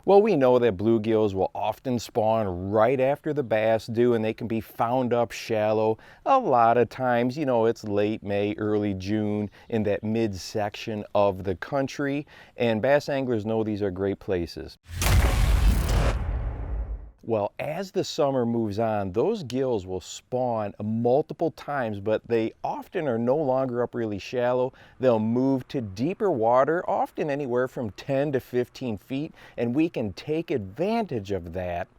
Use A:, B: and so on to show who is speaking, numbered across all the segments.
A: Well, we know that bluegills will often spawn right after the bass do, and they can be found up shallow. A lot of times, you know, it's late May, early June in that midsection of the country, and bass anglers know these are great places. Well, as the summer moves on, those gills will spawn multiple times, but they often are no longer up really shallow. They'll move to deeper water, often anywhere from 10 to 15 feet, and we can take advantage of that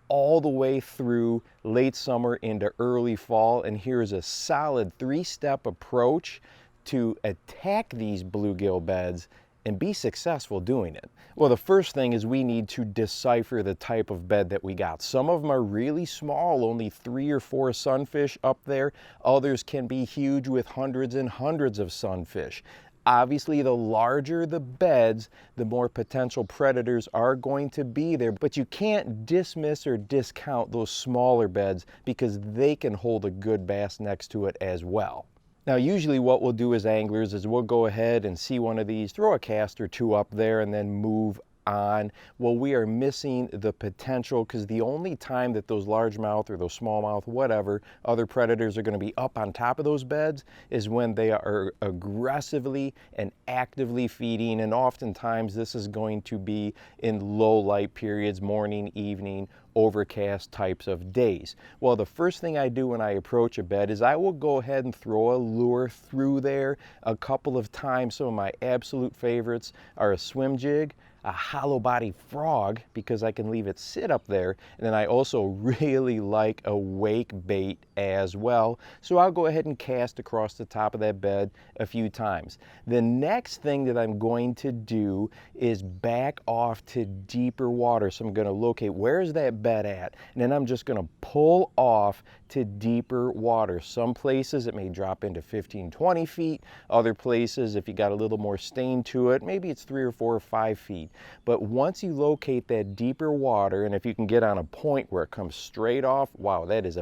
A: all the way through late summer into early fall. And here's a solid 3-step approach to attack these bluegill beds and be successful doing it. Well, the first thing is we need to decipher the type of bed that we got. Some of them are really small, only 3 or 4 sunfish up there. Others can be huge with hundreds and hundreds of sunfish. Obviously, the larger the beds, the more potential predators are going to be there, but you can't dismiss or discount those smaller beds because they can hold a good bass next to it as well. Now, usually what we'll do as anglers is we'll go ahead and see one of these, throw a cast or two up there, and then move on. Well, we are missing the potential because the only time that those largemouth or those smallmouth, whatever, other predators are going to be up on top of those beds is when they are aggressively and actively feeding. And oftentimes this is going to be in low light periods, morning, evening, overcast types of days. Well, the first thing I do when I approach a bed is I will go ahead and throw a lure through there a couple of times. Some of my absolute favorites are a swim jig, a hollow body frog, because I can leave it sit up there, and then I also really like a wake bait as well. So I'll go ahead and cast across the top of that bed a few times. The next thing that I'm going to do is back off to deeper water. So I'm going to locate where's that bed at, and then I'm just going to pull off to deeper water. Some places it may drop into 15, 20 feet. Other places, if you got a little more stain to it, maybe it's 3 or 4 or 5 feet. But once you locate that deeper water, and if you can get on a point where it comes straight off, wow, that is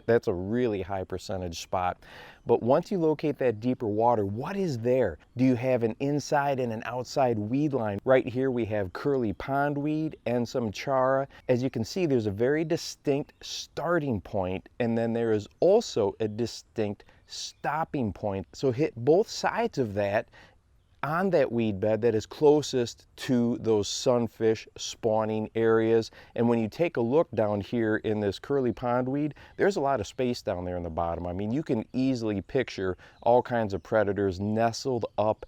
A: that's a really high percentage spot. But once you locate that deeper water, what is there? Do you have an inside and an outside weed line? Right here we have curly pondweed and some chara. As you can see, there's a very distinct starting point, and then there is also a distinct stopping point. So hit both sides of that on that weed bed that is closest to those sunfish spawning areas. And when you take a look down here in this curly pondweed, there's a lot of space down there in the bottom. I mean, you can easily picture all kinds of predators nestled up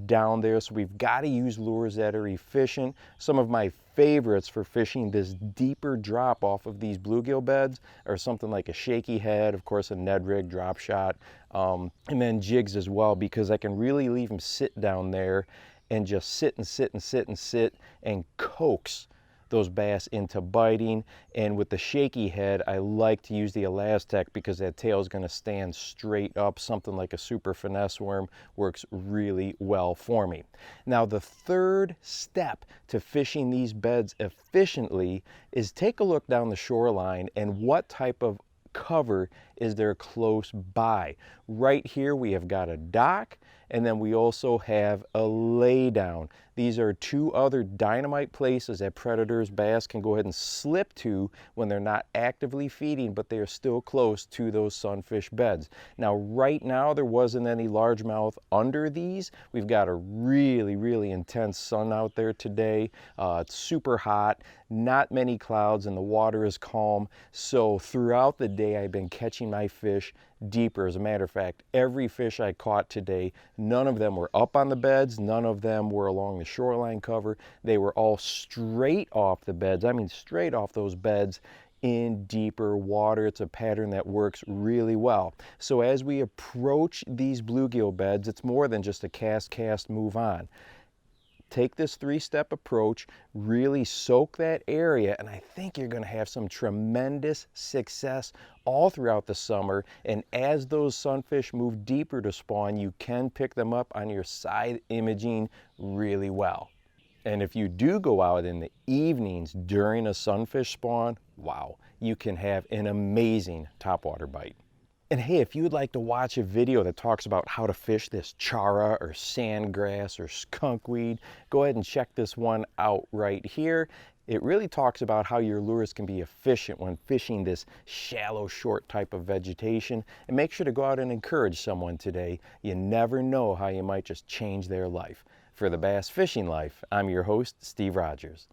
A: down there. So we've got to use lures that are efficient. Some of my favorites for fishing this deeper drop off of these bluegill beds are something like a shaky head, of course a Ned rig drop shot, and then jigs as well, because I can really leave them sit down there and just sit and sit and sit and sit and coax those bass into biting. And with the shaky head, I like to use the Elastec because that tail is going to stand straight up. Something like a super finesse worm works really well for me. Now, the third step to fishing these beds efficiently is take a look down the shoreline and what type of cover is there close by. Right here we have got a dock, and then we also have a laydown. These are 2 other dynamite places that predators, bass can go ahead and slip to when they're not actively feeding, but they are still close to those sunfish beds. Now, right now, there wasn't any largemouth under these. We've got a really, really intense sun out there today. It's super hot, not many clouds, and the water is calm. So throughout the day, I've been catching my fish deeper. As a matter of fact, every fish I caught today, none of them were up on the beds, none of them were along the shoreline cover. They were all straight off the beds. I mean, straight off those beds in deeper water. It's a pattern that works really well. So as we approach these bluegill beds, it's more than just a cast, move on. Take this 3-step approach, really soak that area, and I think you're going to have some tremendous success all throughout the summer. And as those sunfish move deeper to spawn, you can pick them up on your side imaging really well. And if you do go out in the evenings during a sunfish spawn, wow, you can have an amazing topwater bite. And hey, if you would like to watch a video that talks about how to fish this chara or sandgrass or skunkweed, go ahead and check this one out right here. It really talks about how your lures can be efficient when fishing this shallow, short type of vegetation. And make sure to go out and encourage someone today. You never know how you might just change their life. For the Bass Fishing Life, I'm your host, Steve Rogers.